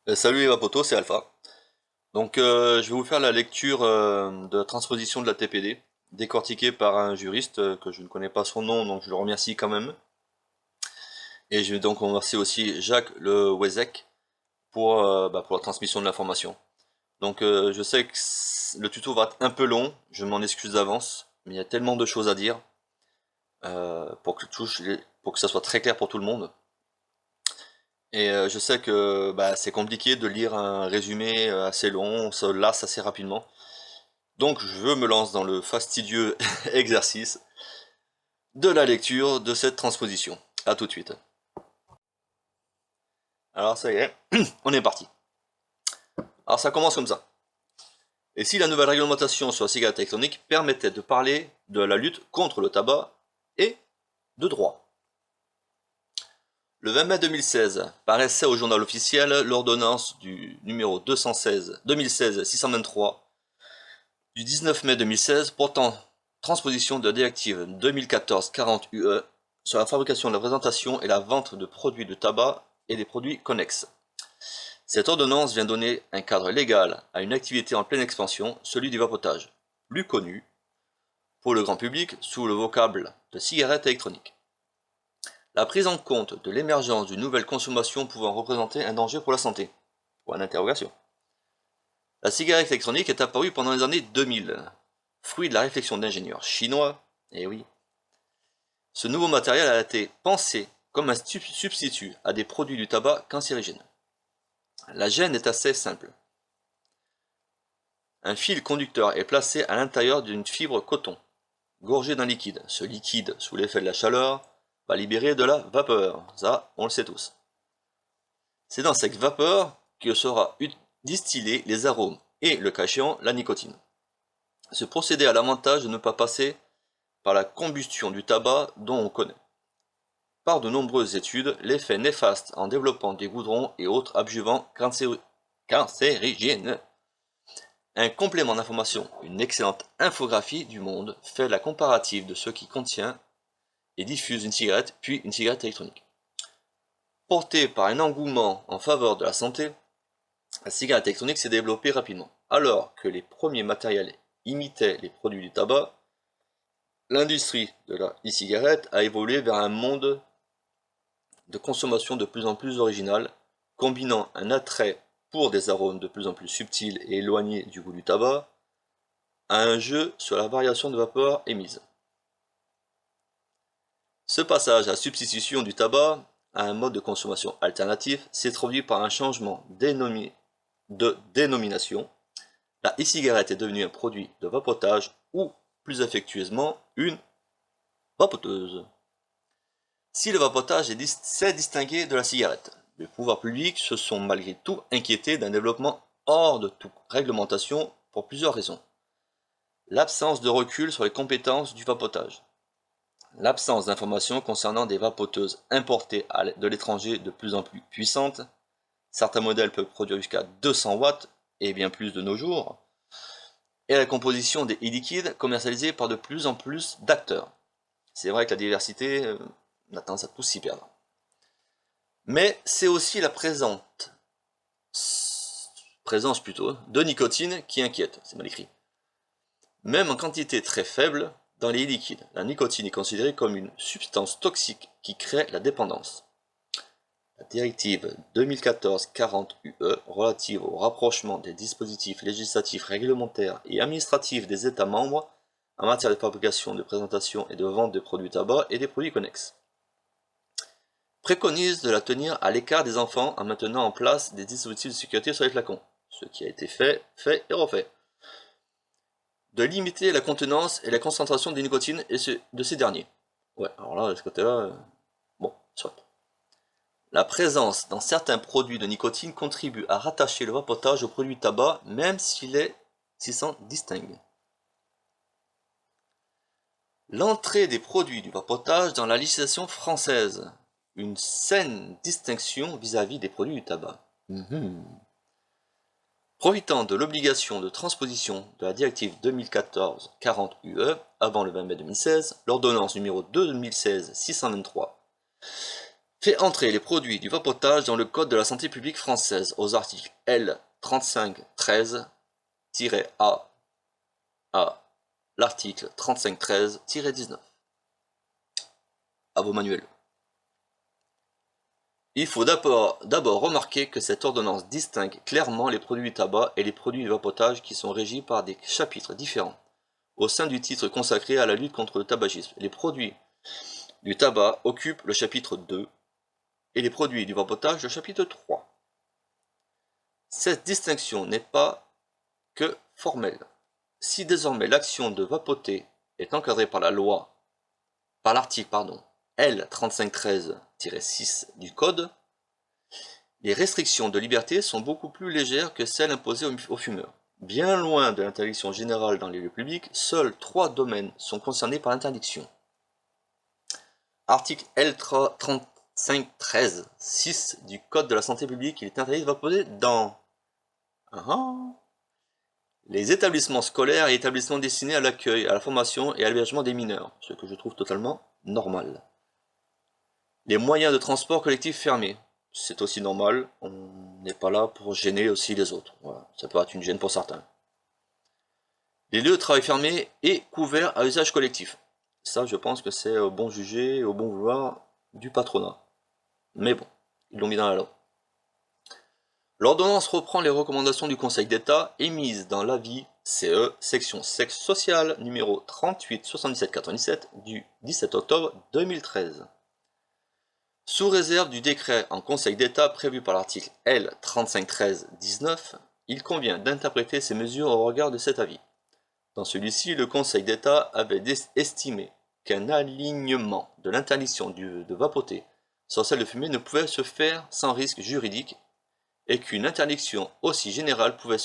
Salut les Vapoto, c'est Alpha. Je vais vous faire la lecture de la transposition de la TPD, décortiquée par un juriste que je ne connais pas son nom, donc je le remercie quand même. Et je vais donc remercier aussi Jacques Le Wezek pour la transmission de l'information. Je sais que le tuto va être un peu long, je m'en excuse d'avance, mais il y a tellement de choses à dire pour que ça soit très clair pour tout le monde. Je sais que c'est compliqué de lire un résumé assez long, on se lasse assez rapidement. Donc je me lance dans le fastidieux exercice de la lecture de cette transposition. A tout de suite. Alors ça y est, on est parti. Alors ça commence comme ça. Et si la nouvelle réglementation sur la cigarette électronique permettait de parler de la lutte contre le tabac et de droit. Le 20 mai 2016 paraissait au journal officiel l'ordonnance du numéro 2016-623 du 19 mai 2016 portant transposition de la directive 2014-40/UE sur la fabrication, la présentation et la vente de produits de tabac et des produits connexes. Cette ordonnance vient donner un cadre légal à une activité en pleine expansion, celui du vapotage, plus connu pour le grand public sous le vocable de cigarette électronique. La prise en compte de l'émergence d'une nouvelle consommation pouvant représenter un danger pour la santé. Point d'interrogation. La cigarette électronique est apparue pendant les années 2000, fruit de la réflexion d'ingénieurs chinois, et oui. Ce nouveau matériel a été pensé comme un substitut à des produits du tabac cancérigènes. La gêne est assez simple. Un fil conducteur est placé à l'intérieur d'une fibre coton, gorgée d'un liquide. Ce liquide, sous l'effet de la chaleur, va libérer de la vapeur. Ça, on le sait tous. C'est dans cette vapeur que sera distillé les arômes et, le cas échéant, la nicotine. Ce procédé a l'avantage de ne pas passer par la combustion du tabac dont on connaît. Par de nombreuses études, l'effet néfaste en développant des goudrons et autres adjuvants cancérigènes. Un complément d'information, une excellente infographie du Monde fait la comparative de ce qui contient et diffuse une cigarette puis une cigarette électronique. Portée par un engouement en faveur de la santé, la cigarette électronique s'est développée rapidement. Alors que les premiers matériels imitaient les produits du tabac, l'industrie de la e-cigarette a évolué vers un monde de consommation de plus en plus originale, combinant un attrait pour des arômes de plus en plus subtils et éloignés du goût du tabac, à un jeu sur la variation de vapeur émise. Ce passage à substitution du tabac à un mode de consommation alternatif s'est traduit par un changement de dénomination. La e-cigarette est devenue un produit de vapotage ou, plus affectueusement, une vapoteuse. Si le vapotage s'est distingué de la cigarette, les pouvoirs publics se sont malgré tout inquiétés d'un développement hors de toute réglementation pour plusieurs raisons. L'absence de recul sur les compétences du vapotage. L'absence d'informations concernant des vapoteuses importées de l'étranger de plus en plus puissantes. Certains modèles peuvent produire jusqu'à 200 watts et bien plus de nos jours. Et la composition des e-liquides commercialisés par de plus en plus d'acteurs. C'est vrai que la diversité, on a tendance à tous s'y perdre. Mais c'est aussi la présence de nicotine qui inquiète, c'est mal écrit. Même en quantité très faible dans les liquides, la nicotine est considérée comme une substance toxique qui crée la dépendance. La directive 2014-40/UE relative au rapprochement des dispositifs législatifs, réglementaires et administratifs des États membres en matière de fabrication, de présentation et de vente de produits tabac et des produits connexes préconise de la tenir à l'écart des enfants en maintenant en place des dispositifs de sécurité sur les flacons, ce qui a été fait et refait. De limiter la contenance et la concentration des nicotines de ces derniers. Ouais, alors là, de ce côté-là, bon, soit. La présence dans certains produits de nicotine contribue à rattacher le vapotage au produit tabac, même s'il s'en distingue. L'entrée des produits du vapotage dans la législation française. Une saine distinction vis-à-vis des produits du tabac. Profitant de l'obligation de transposition de la directive 2014-40/UE avant le 20 mai 2016, l'ordonnance numéro 2016-623 fait entrer les produits du vapotage dans le Code de la santé publique française aux articles L 3513-A à l'article 3513-19. À vos manuels. Il faut d'abord remarquer que cette ordonnance distingue clairement les produits du tabac et les produits du vapotage qui sont régis par des chapitres différents. Au sein du titre consacré à la lutte contre le tabagisme, les produits du tabac occupent le chapitre 2 et les produits du vapotage le chapitre 3. Cette distinction n'est pas que formelle. Si désormais l'action de vapoter est encadrée par l'article L 3513-6 du Code, les restrictions de liberté sont beaucoup plus légères que celles imposées aux fumeurs. Bien loin de l'interdiction générale dans les lieux publics, seuls 3 domaines sont concernés par l'interdiction. Article L 3513-6 du Code de la santé publique, il est interdit de vapoter dans les établissements scolaires et établissements destinés à l'accueil, à la formation et à l'hébergement des mineurs, ce que je trouve totalement normal. Les moyens de transport collectif fermés, c'est aussi normal, on n'est pas là pour gêner aussi les autres, voilà. Ça peut être une gêne pour certains. Les lieux de travail fermés et couverts à usage collectif, ça je pense que c'est au bon jugé et au bon vouloir du patronat. Mais bon, ils l'ont mis dans la loi. L'ordonnance reprend les recommandations du Conseil d'État émises dans l'avis CE, section sexe social, numéro 387797 du 17 octobre 2013. Sous réserve du décret en Conseil d'État prévu par l'article L 3513-19, il convient d'interpréter ces mesures au regard de cet avis. Dans celui-ci, le Conseil d'État avait estimé qu'un alignement de l'interdiction de vapoter sur celle de fumer ne pouvait se faire sans risque juridique et qu'une interdiction aussi générale pouvait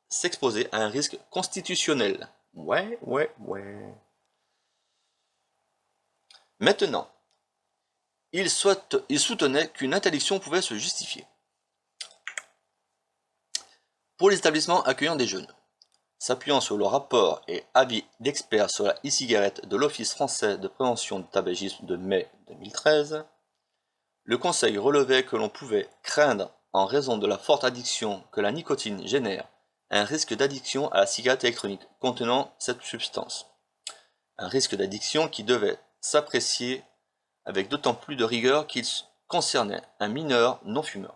s'exposer à un risque constitutionnel. Ouais. Maintenant, il soutenait qu'une interdiction pouvait se justifier. Pour les établissements accueillant des jeunes, s'appuyant sur le rapport et avis d'experts sur la e-cigarette de l'Office français de prévention du tabagisme de mai 2013, le Conseil relevait que l'on pouvait craindre, en raison de la forte addiction que la nicotine génère, un risque d'addiction à la cigarette électronique contenant cette substance. Un risque d'addiction qui devait s'apprécier avec d'autant plus de rigueur qu'il concernait un mineur non-fumeur.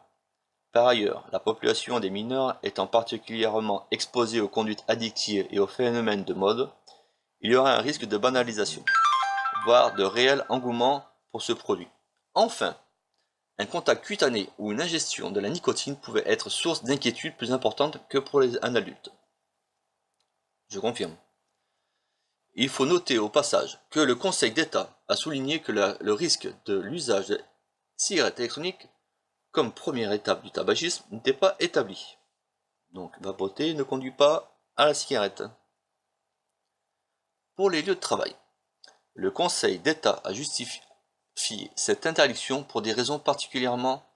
Par ailleurs, la population des mineurs étant particulièrement exposée aux conduites addictives et aux phénomènes de mode, il y aurait un risque de banalisation, voire de réel engouement pour ce produit. Enfin, un contact cutané ou une ingestion de la nicotine pouvait être source d'inquiétude plus importante que pour un adulte. Je confirme. Il faut noter au passage que le Conseil d'État a souligné que le risque de l'usage de cigarettes électroniques comme première étape du tabagisme n'était pas établi. Donc vapoter ne conduit pas à la cigarette. Pour les lieux de travail, le Conseil d'État a justifié cette interdiction pour des raisons particulièrement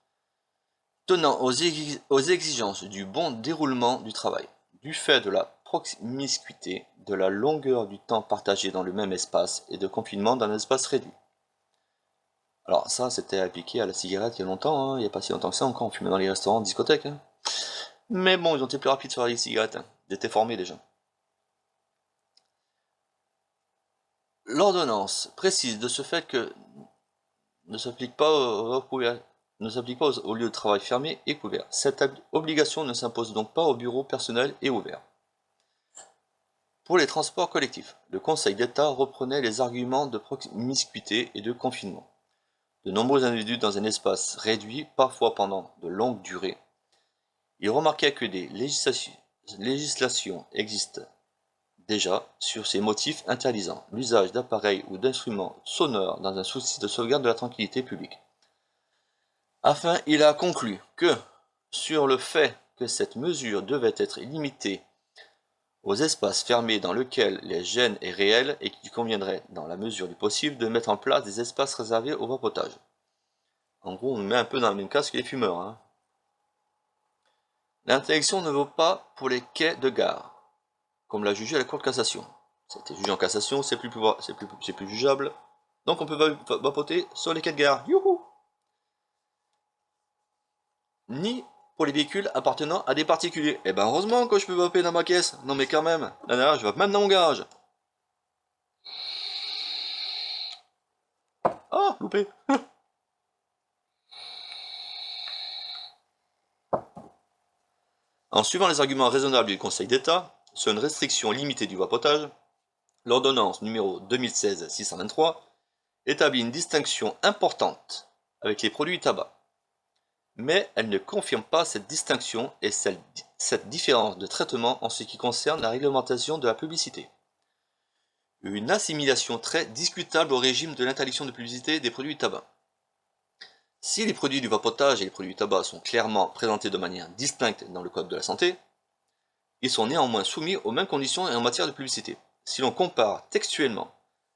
tenant aux exigences du bon déroulement du travail, du fait de la promiscuité, de la longueur du temps partagé dans le même espace et de confinement dans un espace réduit. Alors ça, c'était appliqué à la cigarette il y a longtemps, il n'y a pas si longtemps que ça encore, on fumait dans les restaurants, discothèques. Mais bon, ils ont été plus rapides sur les cigarettes, ils étaient formés déjà. L'ordonnance précise de ce fait que ne s'applique pas aux lieux de travail fermés et couverts. Cette obligation ne s'impose donc pas aux bureaux personnels et ouverts. Pour les transports collectifs, le Conseil d'État reprenait les arguments de promiscuité et de confinement. De nombreux individus dans un espace réduit, parfois pendant de longues durées. Il remarquait que des législations existent déjà sur ces motifs interdisant l'usage d'appareils ou d'instruments sonores dans un souci de sauvegarde de la tranquillité publique. Enfin, il a conclu que, sur le fait que cette mesure devait être limitée aux espaces fermés dans lesquels les gêne est réelle et qu'il conviendrait, dans la mesure du possible, de mettre en place des espaces réservés au vapotage. En gros, on met un peu dans le même casque que les fumeurs. L'interdiction ne vaut pas pour les quais de gare, comme l'a jugé la Cour de cassation. Ça a été jugé en cassation, c'est plus jugeable. Donc on peut vapoter sur les quais de gare. Youhou! ni pour les véhicules appartenant à des particuliers. Eh ben heureusement que je peux vaper dans ma caisse. Non mais quand même, là derrière je vape même dans mon garage. Ah, loupé. En suivant les arguments raisonnables du Conseil d'État sur une restriction limitée du vapotage, l'ordonnance numéro 2016-623 établit une distinction importante avec les produits du tabac. Mais elle ne confirme pas cette distinction et cette différence de traitement en ce qui concerne la réglementation de la publicité. Une assimilation très discutable au régime de l'interdiction de publicité des produits du tabac. Si les produits du vapotage et les produits du tabac sont clairement présentés de manière distincte dans le Code de la santé, ils sont néanmoins soumis aux mêmes conditions en matière de publicité. Si l'on compare textuellement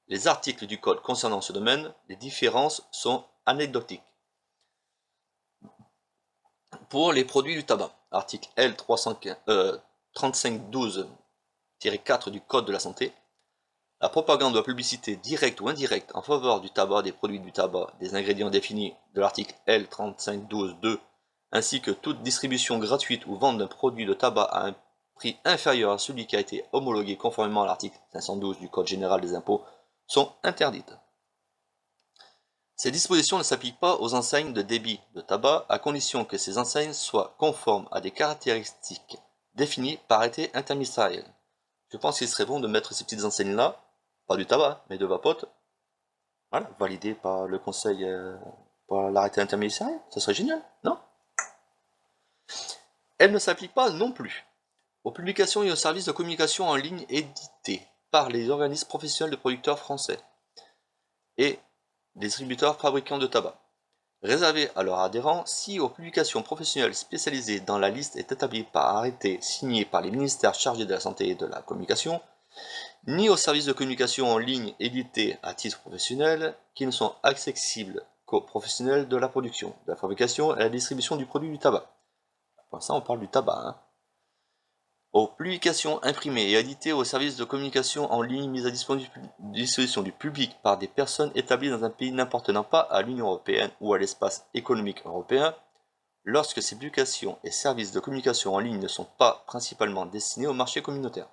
les articles du Code concernant ce domaine, les différences sont anecdotiques. Pour les produits du tabac, article L. 3512-4 du Code de la santé, la propagande de la publicité directe ou indirecte en faveur du tabac, des produits du tabac, des ingrédients définis de l'article L. 3512-2, ainsi que toute distribution gratuite ou vente d'un produit de tabac à un prix inférieur à celui qui a été homologué conformément à l'article 512 du Code général des impôts, sont interdites. Ces dispositions ne s'appliquent pas aux enseignes de débit de tabac, à condition que ces enseignes soient conformes à des caractéristiques définies par arrêté interministériel. Je pense qu'il serait bon de mettre ces petites enseignes-là, pas du tabac, mais de vapote, voilà, validées par le conseil, par l'arrêté interministériel. Ça serait génial, non? Elles ne s'appliquent pas non plus aux publications et aux services de communication en ligne édités par les organismes professionnels de producteurs français et des distributeurs fabricants de tabac, réservés à leurs adhérents si aux publications professionnelles spécialisées dans la liste est établie par arrêté signé par les ministères chargés de la santé et de la communication, ni aux services de communication en ligne édités à titre professionnel qui ne sont accessibles qu'aux professionnels de la production, de la fabrication et de la distribution du produit du tabac. Pour ça on parle du tabac, hein. Aux publications imprimées et éditées aux services de communication en ligne mises à disposition du public par des personnes établies dans un pays n'appartenant pas à l'Union européenne ou à l'espace économique européen, lorsque ces publications et services de communication en ligne ne sont pas principalement destinés au marché communautaire.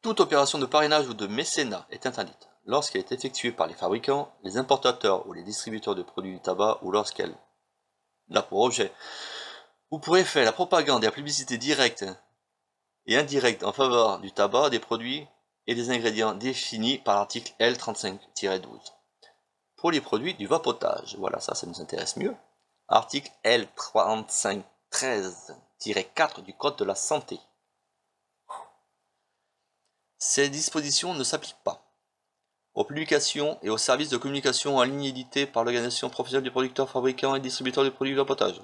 Toute opération de parrainage ou de mécénat est interdite lorsqu'elle est effectuée par les fabricants, les importateurs ou les distributeurs de produits du tabac ou lorsqu'elle a pour objet ou pour effet la propagande et la publicité directe et indirecte en faveur du tabac, des produits et des ingrédients définis par l'article L. 35-12. Pour les produits du vapotage, voilà, ça nous intéresse mieux. Article L. 3513-4 du Code de la santé. Ces dispositions ne s'appliquent pas aux publications et aux services de communication en ligne édités par l'organisation professionnelle des producteurs, fabricants et distributeurs de produits du vapotage,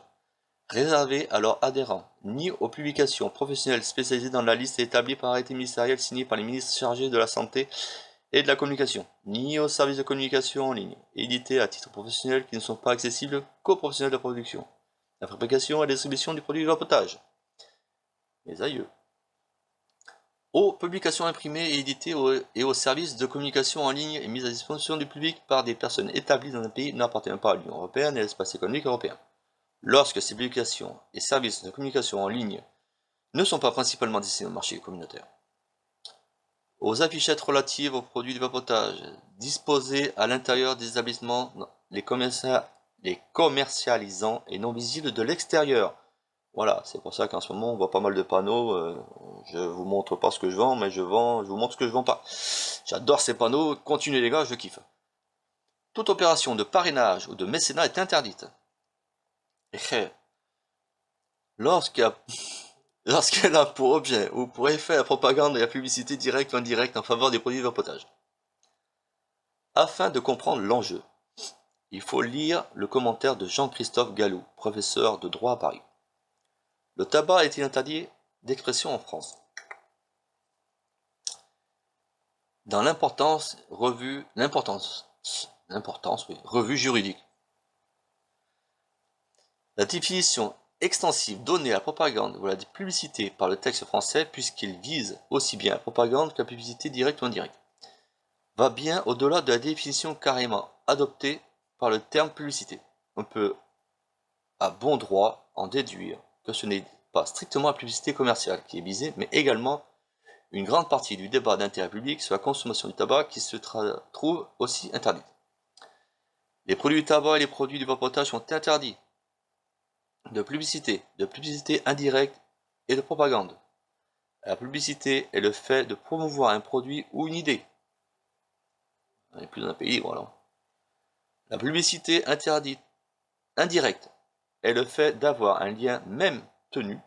réservés à leurs adhérents, ni aux publications professionnelles spécialisées dans la liste établie par arrêté ministériel signé par les ministres chargés de la santé et de la communication, ni aux services de communication en ligne, édités à titre professionnel qui ne sont pas accessibles qu'aux professionnels de production, la fabrication et la distribution du produit du vapotage. Les aïeux. Aux publications imprimées et éditées et aux services de communication en ligne et mises à disposition du public par des personnes établies dans un pays n'appartenant pas à l'Union européenne et à l'espace économique européen. Lorsque ces publications et services de communication en ligne ne sont pas principalement destinés au marché communautaire. Aux affichettes relatives aux produits du vapotage, disposées à l'intérieur des établissements, les commercialisant et non visibles de l'extérieur. Voilà, c'est pour ça qu'en ce moment on voit pas mal de panneaux, je vous montre pas ce que je vends, mais je vous montre ce que je vends pas. J'adore ces panneaux, continuez les gars, je kiffe. Toute opération de parrainage ou de mécénat est interdite. Lorsqu'elle a pour objet ou pour effet la propagande et la publicité directe ou indirecte en faveur des produits de vapotage. Afin de comprendre l'enjeu, il faut lire le commentaire de Jean-Christophe Gallou, professeur de droit à Paris. Le tabac est-il interdit d'expression en France? Dans revue juridique. La définition extensive donnée à la propagande ou à la publicité par le texte français, puisqu'il vise aussi bien la propagande que la publicité directe ou indirecte, va bien au-delà de la définition carrément adoptée par le terme publicité. On peut à bon droit en déduire que ce n'est pas strictement la publicité commerciale qui est visée, mais également une grande partie du débat d'intérêt public sur la consommation du tabac qui se trouve aussi interdite. Les produits du tabac et les produits du vapotage sont interdits de publicité indirecte et de propagande. La publicité est le fait de promouvoir un produit ou une idée. On n'est plus dans un pays libre alors. La publicité indirecte est le fait d'avoir un lien même tenu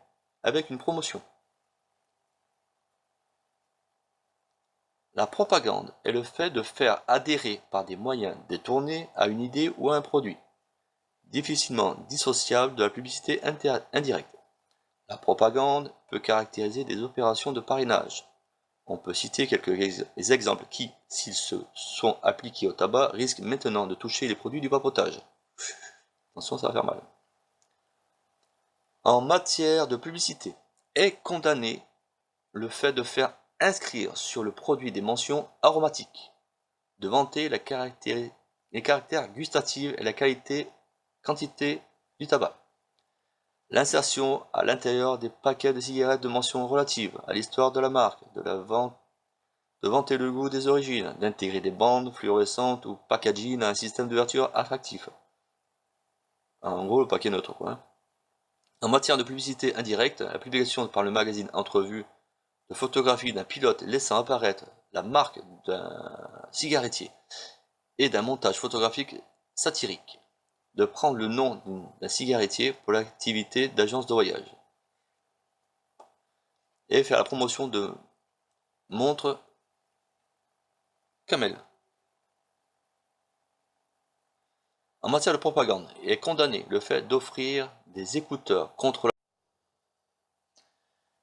avec une promotion. La propagande est le fait de faire adhérer par des moyens détournés à une idée ou à un produit, difficilement dissociable de la publicité indirecte. La propagande peut caractériser des opérations de parrainage. On peut citer quelques exemples qui, s'ils se sont appliqués au tabac, risquent maintenant de toucher les produits du vapotage. Attention, ça va faire mal. En matière de publicité, est condamné le fait de faire inscrire sur le produit des mentions aromatiques, de vanter les caractères gustatifs et la quantité du tabac. L'insertion à l'intérieur des paquets de cigarettes de mentions relatives à l'histoire de la marque, de vanter le goût des origines, d'intégrer des bandes fluorescentes ou packaging à un système d'ouverture attractif. En gros, le paquet neutre, quoi. En matière de publicité indirecte, la publication par le magazine Entrevue de photographies d'un pilote laissant apparaître la marque d'un cigarettier et d'un montage photographique satirique, de prendre le nom d'un cigarettier pour l'activité d'agence de voyage, et faire la promotion de montres Camel. En matière de propagande, il est condamné le fait d'offrir des écouteurs contre la...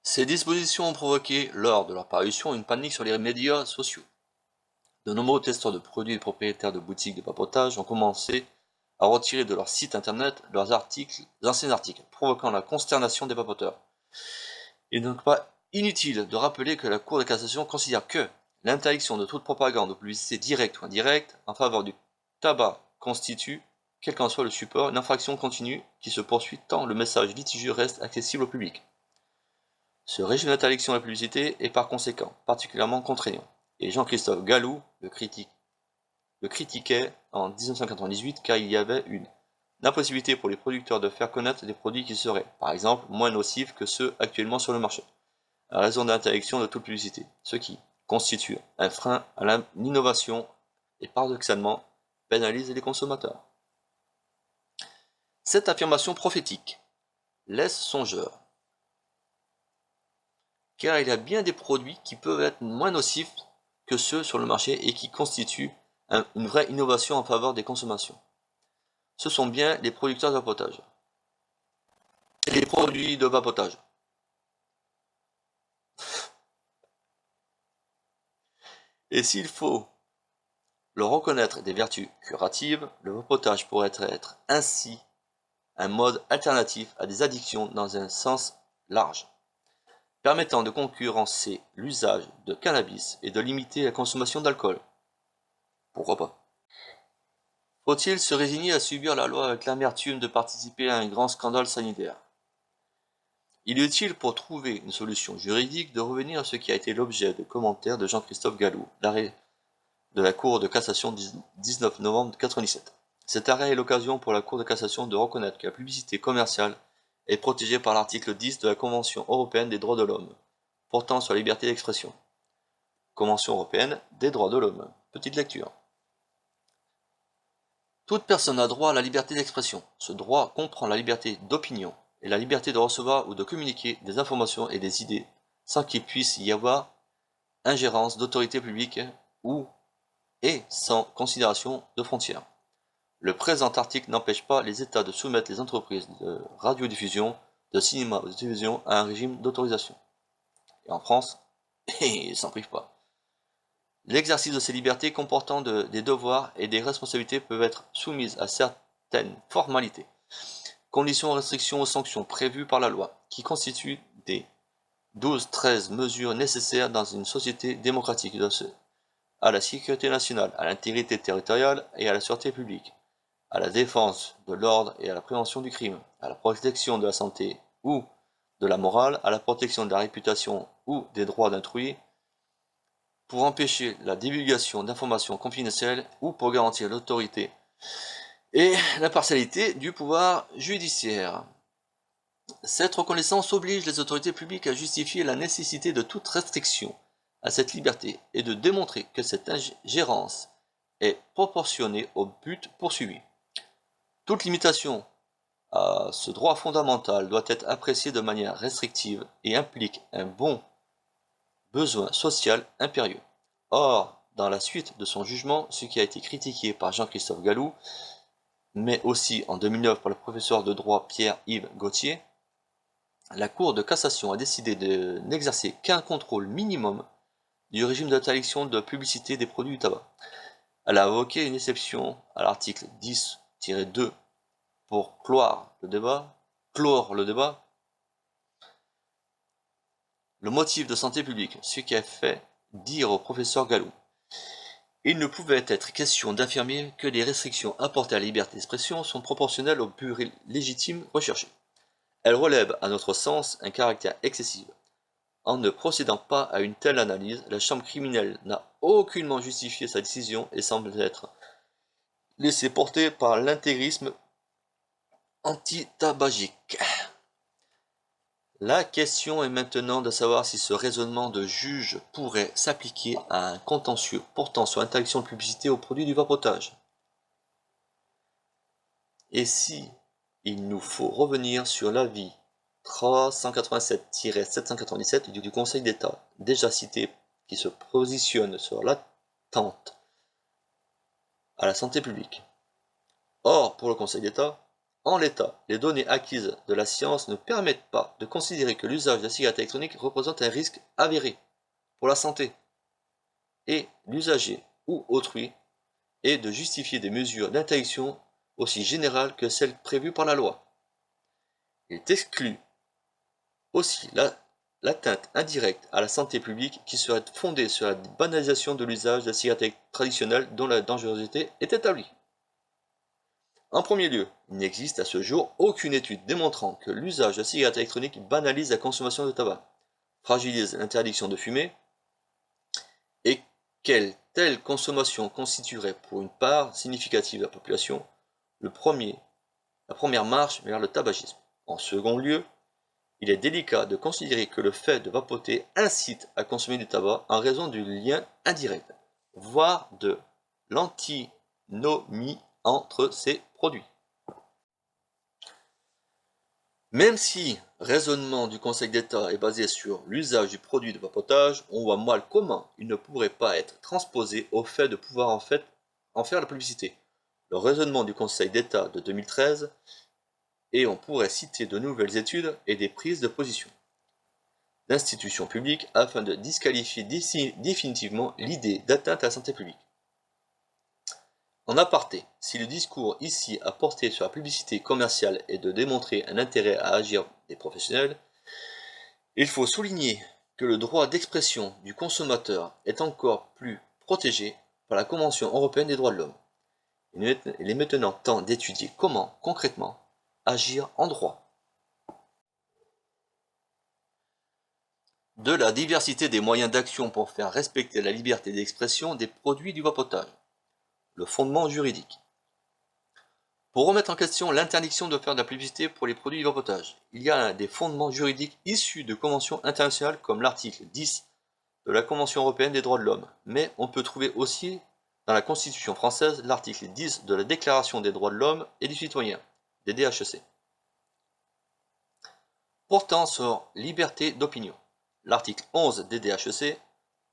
Ces dispositions ont provoqué, lors de leur parution, une panique sur les médias sociaux. De nombreux testeurs de produits et propriétaires de boutiques de vapotage ont commencé à retirer de leur site internet leurs anciens articles, provoquant la consternation des vapoteurs. Il n'est donc pas inutile de rappeler que la Cour de cassation considère que l'interdiction de toute propagande ou publicité directe ou indirecte en faveur du tabac constitue, quel qu'en soit le support, une infraction continue qui se poursuit tant le message litigieux reste accessible au public. Ce régime d'interdiction de la publicité est par conséquent particulièrement contraignant, et Jean-Christophe Galoux le critiquait en 1998 car il y avait une impossibilité pour les producteurs de faire connaître des produits qui seraient, par exemple, moins nocifs que ceux actuellement sur le marché, à raison de l'interdiction de toute publicité, ce qui constitue un frein à l'innovation et paradoxalement pénalise les consommateurs. Cette affirmation prophétique laisse songeur, car il y a bien des produits qui peuvent être moins nocifs que ceux sur le marché et qui constituent une vraie innovation en faveur des consommations. Ce sont bien les producteurs de vapotage. Les produits de vapotage. Et s'il faut leur reconnaître des vertus curatives, le vapotage pourrait être ainsi un mode alternatif à des addictions dans un sens large, permettant de concurrencer l'usage de cannabis et de limiter la consommation d'alcool. Pourquoi pas? Faut-il se résigner à subir la loi avec l'amertume de participer à un grand scandale sanitaire? Il est utile pour trouver une solution juridique de revenir à ce qui a été l'objet de commentaires de Jean-Christophe Galoux, l'arrêt de la Cour de cassation du 19 novembre 1997. Cet arrêt est l'occasion pour la Cour de cassation de reconnaître que la publicité commerciale est protégée par l'article 10 de la Convention européenne des droits de l'homme, portant sur la liberté d'expression. Convention européenne des droits de l'homme. Petite lecture. Toute personne a droit à la liberté d'expression. Ce droit comprend la liberté d'opinion et la liberté de recevoir ou de communiquer des informations et des idées sans qu'il puisse y avoir ingérence d'autorités publiques et sans considération de frontières. Le présent article n'empêche pas les États de soumettre les entreprises de radiodiffusion, de cinéma ou de télévision à un régime d'autorisation. Et en France, ils ne s'en privent pas. L'exercice de ces libertés comportant des devoirs et des responsabilités peuvent être soumises à certaines formalités, conditions, restrictions ou sanctions prévues par la loi, qui constituent des 12-13 mesures nécessaires dans une société démocratique à la sécurité nationale, à l'intégrité territoriale et à la sûreté publique, à la défense de l'ordre et à la prévention du crime, à la protection de la santé ou de la morale, à la protection de la réputation ou des droits d'autrui, pour empêcher la divulgation d'informations confidentielles ou pour garantir l'autorité et l'impartialité du pouvoir judiciaire. Cette reconnaissance oblige les autorités publiques à justifier la nécessité de toute restriction à cette liberté et de démontrer que cette ingérence est proportionnée au but poursuivi. Toute limitation à ce droit fondamental doit être appréciée de manière restrictive et implique un bon besoin social impérieux. Or, dans la suite de son jugement, ce qui a été critiqué par Jean-Christophe Gallou, mais aussi en 2009 par le professeur de droit Pierre-Yves Gauthier, la Cour de cassation a décidé de n'exercer qu'un contrôle minimum du régime d'interdiction de publicité des produits du tabac. Elle a invoqué une exception à l'article 10-2 pour clore le débat, le motif de santé publique, ce qui a fait dire au professeur Gallou. Il ne pouvait être question d'affirmer que les restrictions apportées à la liberté d'expression sont proportionnelles au but légitime recherché. Elles relèvent, à notre sens, un caractère excessif. En ne procédant pas à une telle analyse, la Chambre criminelle n'a aucunement justifié sa décision et semble être laissée porter par l'intégrisme anti-tabagique. La question est maintenant de savoir si ce raisonnement de juge pourrait s'appliquer à un contentieux portant sur l'interdiction de publicité aux produits du vapotage. Et si il nous faut revenir sur l'avis 387-797 du Conseil d'État, déjà cité, qui se positionne sur l'attente à la santé publique. Or, pour le Conseil d'État, en l'état, les données acquises de la science ne permettent pas de considérer que l'usage de la cigarette électronique représente un risque avéré pour la santé et l'usager ou autrui, et de justifier des mesures d'interdiction aussi générales que celles prévues par la loi. Il exclut aussi l'atteinte indirecte à la santé publique qui serait fondée sur la banalisation de l'usage de la cigarette traditionnelle dont la dangerosité est établie. En premier lieu, il n'existe à ce jour aucune étude démontrant que l'usage de la cigarette électronique banalise la consommation de tabac, fragilise l'interdiction de fumer, et qu'elle telle consommation constituerait pour une part significative de la population la première marche vers le tabagisme. En second lieu, il est délicat de considérer que le fait de vapoter incite à consommer du tabac en raison du lien indirect, voire de l'antinomie entre ces produits. Même si le raisonnement du Conseil d'État est basé sur l'usage du produit de vapotage, on voit mal comment il ne pourrait pas être transposé au fait de pouvoir en faire la publicité. Le raisonnement du Conseil d'État de 2013, et on pourrait citer de nouvelles études et des prises de position d'institutions publiques afin de disqualifier définitivement l'idée d'atteinte à la santé publique. En aparté, si le discours ici a porté sur la publicité commerciale et de démontrer un intérêt à agir des professionnels, il faut souligner que le droit d'expression du consommateur est encore plus protégé par la Convention européenne des droits de l'homme. Il est maintenant temps d'étudier comment, concrètement, agir en droit. De la diversité des moyens d'action pour faire respecter la liberté d'expression des produits du vapotage. Le fondement juridique. Pour remettre en question l'interdiction de faire de la publicité pour les produits du vapotage, il y a des fondements juridiques issus de conventions internationales comme l'article 10 de la Convention européenne des droits de l'homme, mais on peut trouver aussi dans la Constitution française l'article 10 de la Déclaration des droits de l'homme et du citoyen, des DHEC. Portant sur liberté d'opinion, l'article 11 des DHEC,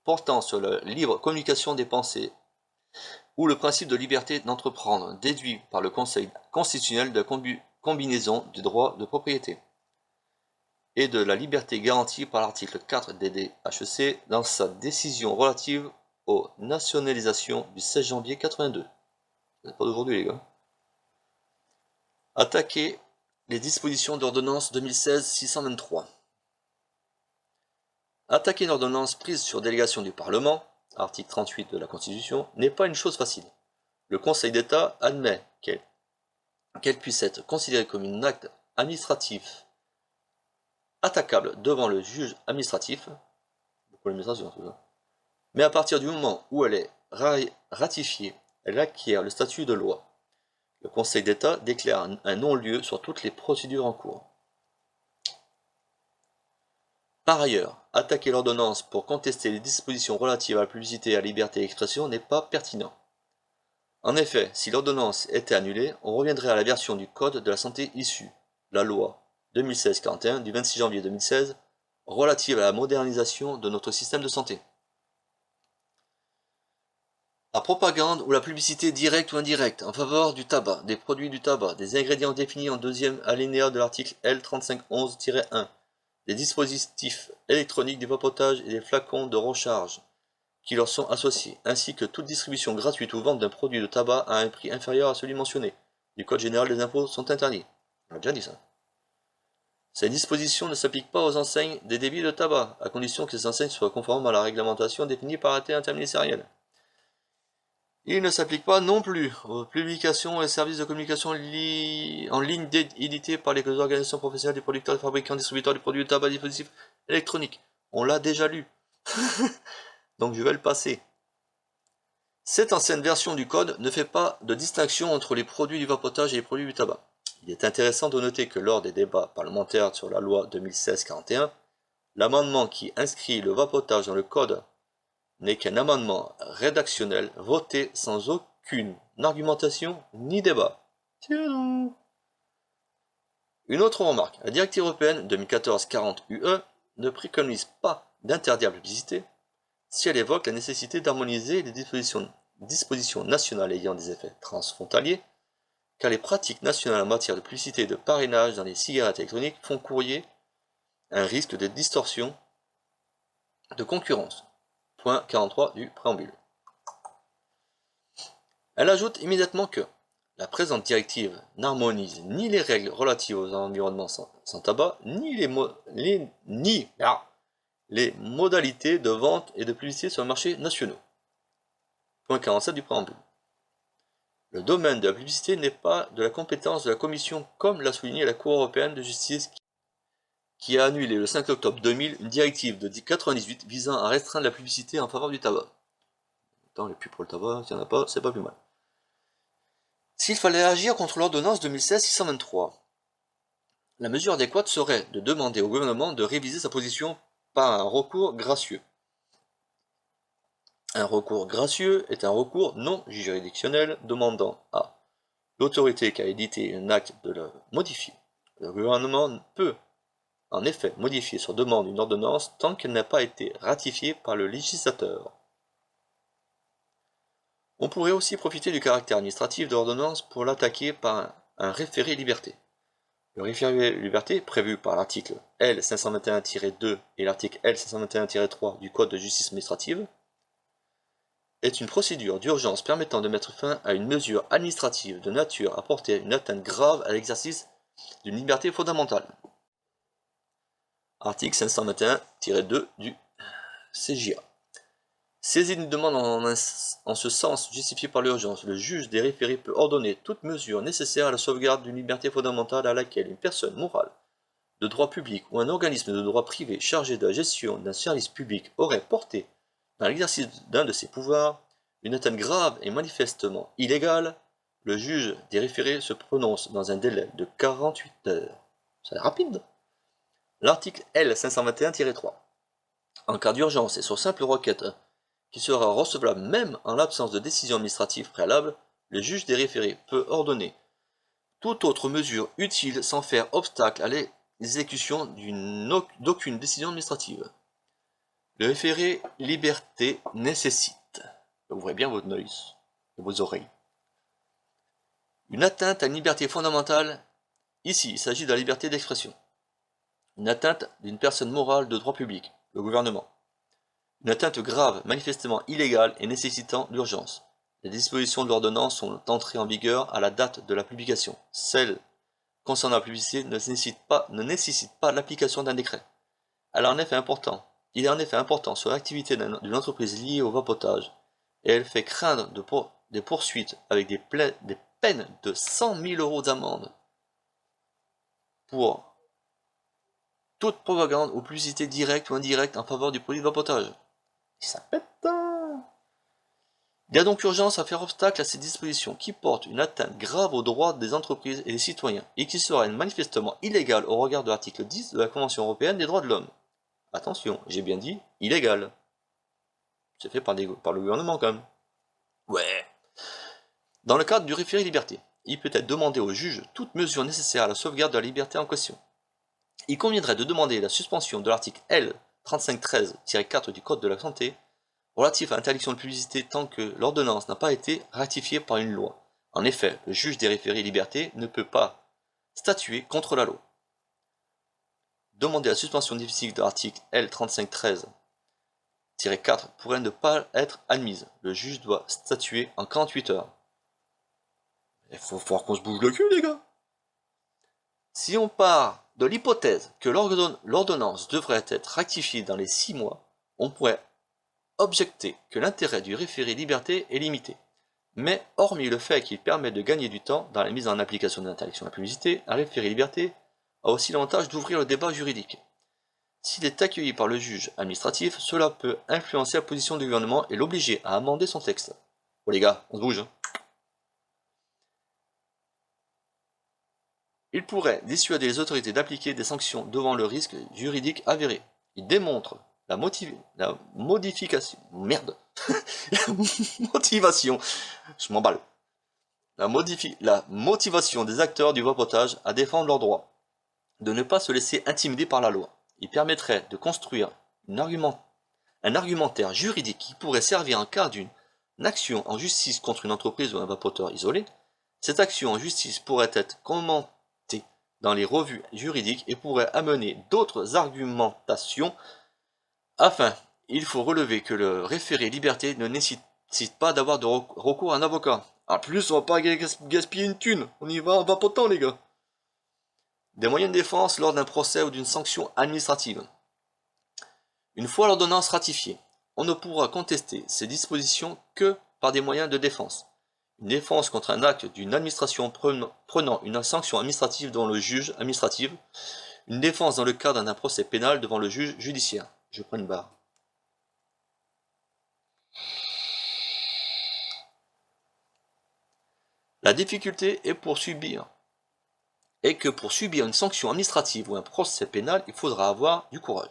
portant sur la libre communication des pensées, ou le principe de liberté d'entreprendre, déduit par le Conseil constitutionnel de combinaison du droit de propriété, et de la liberté garantie par l'article 4 des DHEC dans sa décision relative aux nationalisations du 16 janvier 82. C'est pas d'aujourd'hui, les gars. Attaquer les dispositions d'ordonnance 2016-623. Attaquer une ordonnance prise sur délégation du Parlement, article 38 de la Constitution, n'est pas une chose facile. Le Conseil d'État admet qu'elle qu'elle puisse être considérée comme un acte administratif attaquable devant le juge administratif, pour l'administration, tout ça. Mais à partir du moment où elle est ratifiée, elle acquiert le statut de loi. Le Conseil d'État déclare un non-lieu sur toutes les procédures en cours. Par ailleurs, attaquer l'ordonnance pour contester les dispositions relatives à la publicité et à la liberté d'expression n'est pas pertinent. En effet, si l'ordonnance était annulée, on reviendrait à la version du Code de la santé issue, la loi 2016-41 du 26 janvier 2016, relative à la modernisation de notre système de santé. La propagande ou la publicité directe ou indirecte en faveur du tabac, des produits du tabac, des ingrédients définis en deuxième alinéa de l'article L3511-1, des dispositifs électroniques du vapotage et des flacons de recharge qui leur sont associés, ainsi que toute distribution gratuite ou vente d'un produit de tabac à un prix inférieur à celui mentionné du Code général des impôts sont interdits. On a déjà dit ça. Ces dispositions ne s'appliquent pas aux enseignes des débits de tabac, à condition que ces enseignes soient conformes à la réglementation définie par arrêté interministériel. Il ne s'applique pas non plus aux publications et services de communication en ligne édités par les organisations professionnelles des producteurs, des fabricants, distributeurs des produits de tabac et dispositifs électroniques. On l'a déjà lu. Donc je vais le passer. Cette ancienne version du code ne fait pas de distinction entre les produits du vapotage et les produits du tabac. Il est intéressant de noter que lors des débats parlementaires sur la loi 2016-41, l'amendement qui inscrit le vapotage dans le code n'est qu'un amendement rédactionnel voté sans aucune argumentation ni débat. Une autre remarque, la directive européenne 2014-40/UE ne préconise pas d'interdire la publicité si elle évoque la nécessité d'harmoniser les dispositions nationales ayant des effets transfrontaliers, car les pratiques nationales en matière de publicité et de parrainage dans les cigarettes électroniques font courir un risque de distorsion de concurrence. Point 43 du préambule. Elle ajoute immédiatement que la présente directive n'harmonise ni les règles relatives aux environnements sans tabac, ni les modalités de vente et de publicité sur le marché nationaux. Point 47 du préambule. Le domaine de la publicité n'est pas de la compétence de la Commission, comme l'a souligné la Cour européenne de justice qui a annulé le 5 octobre 2000 une directive de 98 visant à restreindre la publicité en faveur du tabac. Attends, les pubs pour le tabac, s'il n'y en a pas, c'est pas plus mal. S'il fallait agir contre l'ordonnance 2016-623, la mesure adéquate serait de demander au gouvernement de réviser sa position par un recours gracieux. Un recours gracieux est un recours non juridictionnel demandant à l'autorité qui a édité un acte de le modifier. Le gouvernement peut en effet modifier sur demande une ordonnance tant qu'elle n'a pas été ratifiée par le législateur. On pourrait aussi profiter du caractère administratif de l'ordonnance pour l'attaquer par un référé liberté. Le référé liberté, prévu par l'article L521-2 et l'article L521-3 du Code de justice administrative, est une procédure d'urgence permettant de mettre fin à une mesure administrative de nature à porter une atteinte grave à l'exercice d'une liberté fondamentale. Article 521-2 du CJA. Saisi d'une demande en ce sens justifiée par l'urgence, le juge des référés peut ordonner toute mesure nécessaire à la sauvegarde d'une liberté fondamentale à laquelle une personne morale de droit public ou un organisme de droit privé chargé de la gestion d'un service public aurait porté, dans l'exercice d'un de ses pouvoirs, une atteinte grave et manifestement illégale. Le juge des référés se prononce dans un délai de 48 heures. C'est rapide. L'article L521-3. En cas d'urgence et sur simple requête qui sera recevable même en l'absence de décision administrative préalable, le juge des référés peut ordonner toute autre mesure utile sans faire obstacle à l'exécution d'aucune décision administrative. Le référé liberté nécessite, ouvrez bien votre œil et vos oreilles, une atteinte à une liberté fondamentale. Ici, il s'agit de la liberté d'expression. Une atteinte d'une personne morale de droit public, le gouvernement. Une atteinte grave, manifestement illégale et nécessitant l'urgence. Les dispositions de l'ordonnance sont entrées en vigueur à la date de la publication. Celles concernant la publicité ne nécessitent pas l'application d'un décret. Il est en effet important sur l'activité d'une entreprise liée au vapotage, et elle fait craindre des poursuites avec des peine de 100 000 € d'amende pour toute propagande ou publicité directe ou indirecte en faveur du produit de vapotage. Ça pète, hein. Il y a donc urgence à faire obstacle à ces dispositions qui portent une atteinte grave aux droits des entreprises et des citoyens et qui seraient manifestement illégales au regard de l'article 10 de la Convention européenne des droits de l'homme. Attention, j'ai bien dit illégal. C'est fait par le gouvernement quand même. Ouais. Dans le cadre du référé liberté, il peut être demandé au juge toute mesure nécessaire à la sauvegarde de la liberté en question. Il conviendrait de demander la suspension de l'article L. 3513-4 du Code de la santé relatif à l'interdiction de publicité tant que l'ordonnance n'a pas été ratifiée par une loi. En effet, le juge des référés liberté ne peut pas statuer contre la loi. Demander la suspension définitive de l'article L. 3513-4 pourrait ne pas être admise. Le juge doit statuer en 48 heures. Il faut falloir qu'on se bouge le cul, les gars. Si on part de l'hypothèse que l'ordonnance devrait être ratifiée dans les 6 mois, on pourrait objecter que l'intérêt du référé liberté est limité. Mais hormis le fait qu'il permet de gagner du temps dans la mise en application de l'interdiction de la publicité, un référé liberté a aussi l'avantage d'ouvrir le débat juridique. S'il est accueilli par le juge administratif, cela peut influencer la position du gouvernement et l'obliger à amender son texte. Oh les gars, on se bouge, hein. Il pourrait dissuader les autorités d'appliquer des sanctions devant le risque juridique avéré. Il démontre la modification. Merde. La motivation. Je m'emballe. La motivation des acteurs du vapotage à défendre leurs droits. De ne pas se laisser intimider par la loi. Il permettrait de construire un argumentaire juridique qui pourrait servir en cas d'une action en justice contre une entreprise ou un vapoteur isolé. Cette action en justice pourrait être commentée dans les revues juridiques et pourrait amener d'autres argumentations. Enfin, il faut relever que le référé liberté ne nécessite pas d'avoir de recours à un avocat. En plus, on va pas gaspiller une thune, on y va en vapotant les gars. Des moyens de défense lors d'un procès ou d'une sanction administrative. Une fois l'ordonnance ratifiée, on ne pourra contester ces dispositions que par des moyens de défense. Une défense contre un acte d'une administration prenant une sanction administrative devant le juge administratif. Une défense dans le cadre d'un procès pénal devant le juge judiciaire. Je prends une barre. La difficulté est que pour subir une sanction administrative ou un procès pénal, il faudra avoir du courage.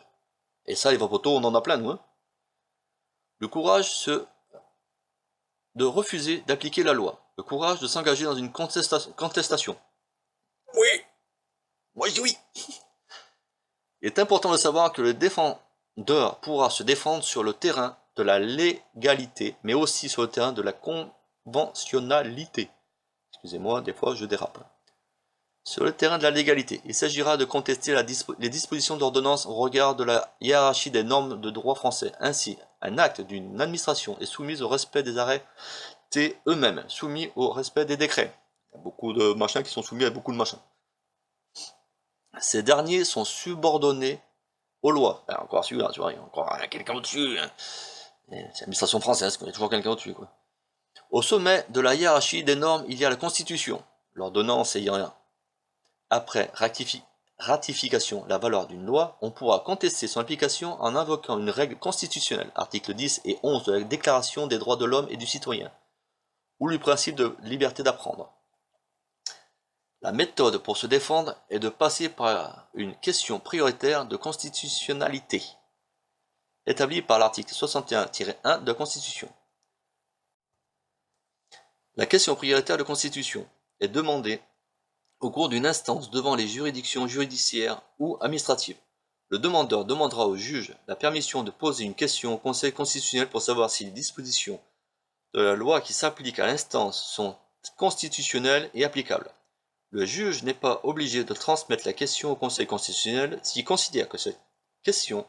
Et ça, les vapotos, on en a plein, nous. Hein. Le courage de refuser d'appliquer la loi. Le courage de s'engager dans une contestation. Oui. Moi je dis oui. Il est important de savoir que le défendeur pourra se défendre sur le terrain de la légalité, mais aussi sur le terrain de la conventionnalité. Excusez-moi, des fois je dérape. Sur le terrain de la légalité, il s'agira de contester les dispositions d'ordonnance au regard de la hiérarchie des normes de droit français. Ainsi, un acte d'une administration est soumis au respect des arrêtés eux-mêmes, soumis au respect des décrets. Il y a beaucoup de machins qui sont soumis à beaucoup de machins. Ces derniers sont subordonnés aux lois. Ben, encore celui-là, tu vois, il y a encore quelqu'un au-dessus. Hein. C'est l'administration française, il y a toujours quelqu'un au-dessus. Au sommet de la hiérarchie des normes, il y a la Constitution. L'ordonnance ayant après ratification la valeur d'une loi, on pourra contester son application en invoquant une règle constitutionnelle, articles 10 et 11 de la Déclaration des droits de l'homme et du citoyen, ou le principe de liberté d'apprendre. La méthode pour se défendre est de passer par une question prioritaire de constitutionnalité, établie par l'article 61-1 de la Constitution. La question prioritaire de constitution est demandée au cours d'une instance devant les juridictions judiciaires ou administratives. Le demandeur demandera au juge la permission de poser une question au Conseil constitutionnel pour savoir si les dispositions de la loi qui s'appliquent à l'instance sont constitutionnelles et applicables. Le juge n'est pas obligé de transmettre la question au Conseil constitutionnel s'il considère que cette question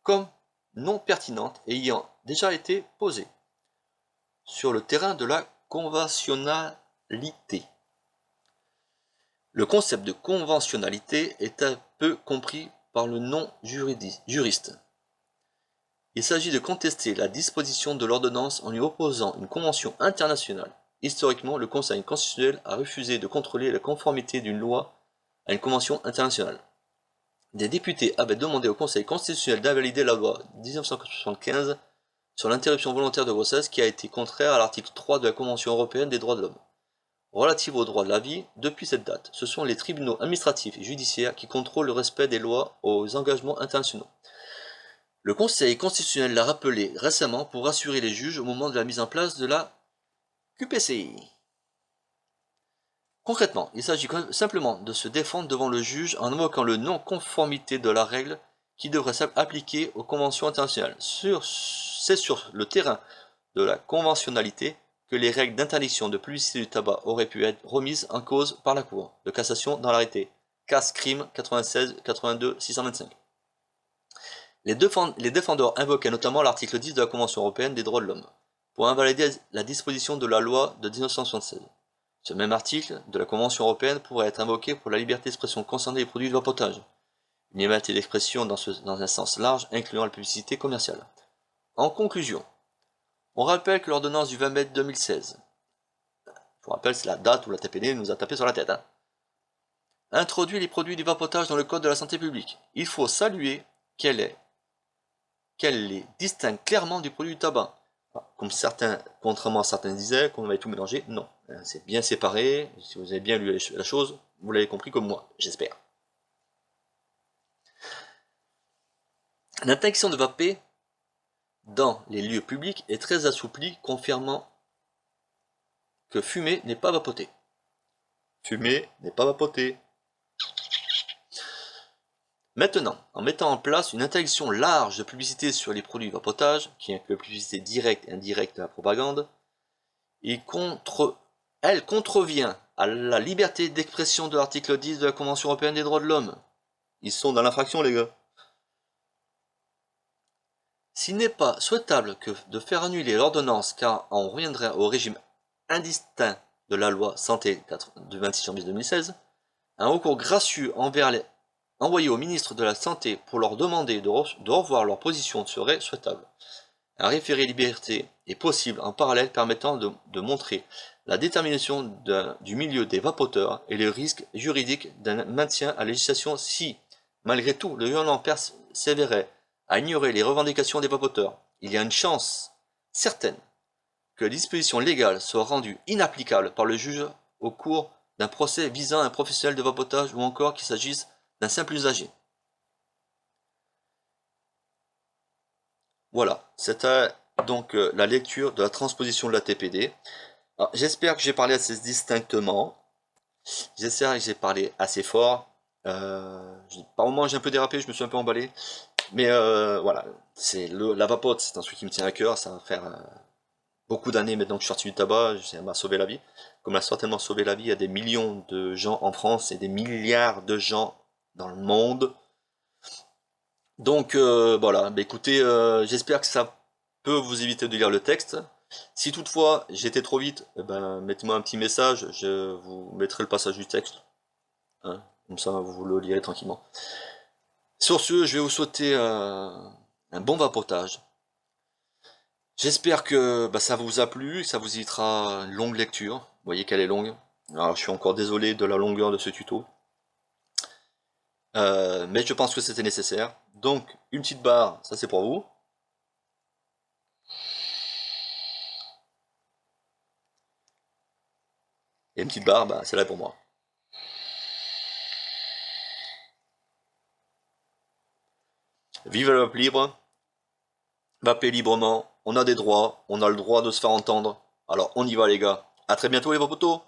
comme non pertinente et ayant déjà été posée. Sur le terrain de la conventionnalité. Le concept de conventionnalité est un peu compris par le non-juriste. Il s'agit de contester la disposition de l'ordonnance en lui opposant une convention internationale. Historiquement, le Conseil constitutionnel a refusé de contrôler la conformité d'une loi à une convention internationale. Des députés avaient demandé au Conseil constitutionnel d'invalider la loi 1975 sur l'interruption volontaire de grossesse qui a été contraire à l'article 3 de la Convention européenne des droits de l'homme. Relative au droit de la vie, depuis cette date, ce sont les tribunaux administratifs et judiciaires qui contrôlent le respect des lois aux engagements internationaux. Le Conseil constitutionnel l'a rappelé récemment pour rassurer les juges au moment de la mise en place de la QPCI. Concrètement, il s'agit simplement de se défendre devant le juge en invoquant le non-conformité de la règle qui devrait s'appliquer aux conventions internationales. C'est sur le terrain de la conventionnalité que les règles d'interdiction de publicité du tabac auraient pu être remises en cause par la Cour de cassation dans l'arrêté CAS-CRIM 96-82-625. Les défendeurs invoquaient notamment l'article 10 de la Convention européenne des droits de l'homme pour invalider la disposition de la loi de 1976. Ce même article de la Convention européenne pourrait être invoqué pour la liberté d'expression concernant les produits de vapotage. Une liberté d'expression dans un sens large, incluant la publicité commerciale. En conclusion, on rappelle que l'ordonnance du 20 mai 2016, je vous rappelle c'est la date où la TPD nous a tapé sur la tête, introduit les produits du vapotage dans le code de la santé publique. Il faut saluer qu'elle les distingue clairement du produit du tabac. Comme contrairement à certains disaient, qu'on avait tout mélangé, non. C'est bien séparé, si vous avez bien lu la chose, vous l'avez compris comme moi, j'espère. L'interdiction de vaper dans les lieux publics est très assouplie, confirmant que fumer n'est pas vapoter. Fumer n'est pas vapoter. Maintenant, en mettant en place une interdiction large de publicité sur les produits de vapotage, qui inclut la publicité directe et indirecte de la propagande, elle contrevient à la liberté d'expression de l'article 10 de la Convention européenne des droits de l'homme. Ils sont dans l'infraction, les gars. S'il n'est pas souhaitable que de faire annuler l'ordonnance car on reviendrait au régime indistinct de la loi santé du 26 janvier 2016, un recours gracieux envoyé au ministre de la Santé pour leur demander de revoir leur position serait souhaitable. Un référé liberté est possible en parallèle permettant de montrer la détermination du milieu des vapoteurs et le risque juridique d'un maintien à la législation si, malgré tout, le gouvernement persévérait à ignorer les revendications des vapoteurs. Il y a une chance certaine que les dispositions légales soient rendues inapplicables par le juge au cours d'un procès visant un professionnel de vapotage ou encore qu'il s'agisse d'un simple usager. Voilà, c'était donc la lecture de la transposition de la TPD. J'espère que j'ai parlé assez distinctement. J'espère que j'ai parlé assez fort. Par moments j'ai un peu dérapé, je me suis un peu emballé. Mais voilà, la vapote, c'est un truc qui me tient à cœur. Ça va faire beaucoup d'années maintenant que je suis sorti du tabac. Ça m'a sauvé la vie. Comme elle a certainement sauvé la vie à des millions de gens en France et des milliards de gens dans le monde. Donc voilà, écoutez, j'espère que ça peut vous éviter de lire le texte. Si toutefois j'étais trop vite, mettez-moi un petit message, je vous mettrai le passage du texte. Hein, comme ça vous le lirez tranquillement. Sur ce, je vais vous souhaiter un bon vapotage. J'espère que ça vous a plu, ça vous évitera une longue lecture. Vous voyez qu'elle est longue. Alors je suis encore désolé de la longueur de ce tuto. Mais je pense que c'était nécessaire. Donc, une petite barre, ça c'est pour vous. Et une petite barre, c'est là pour moi. Vive la vape libre. Vaper librement. On a des droits. On a le droit de se faire entendre. Alors, on y va les gars. A très bientôt les vapotos.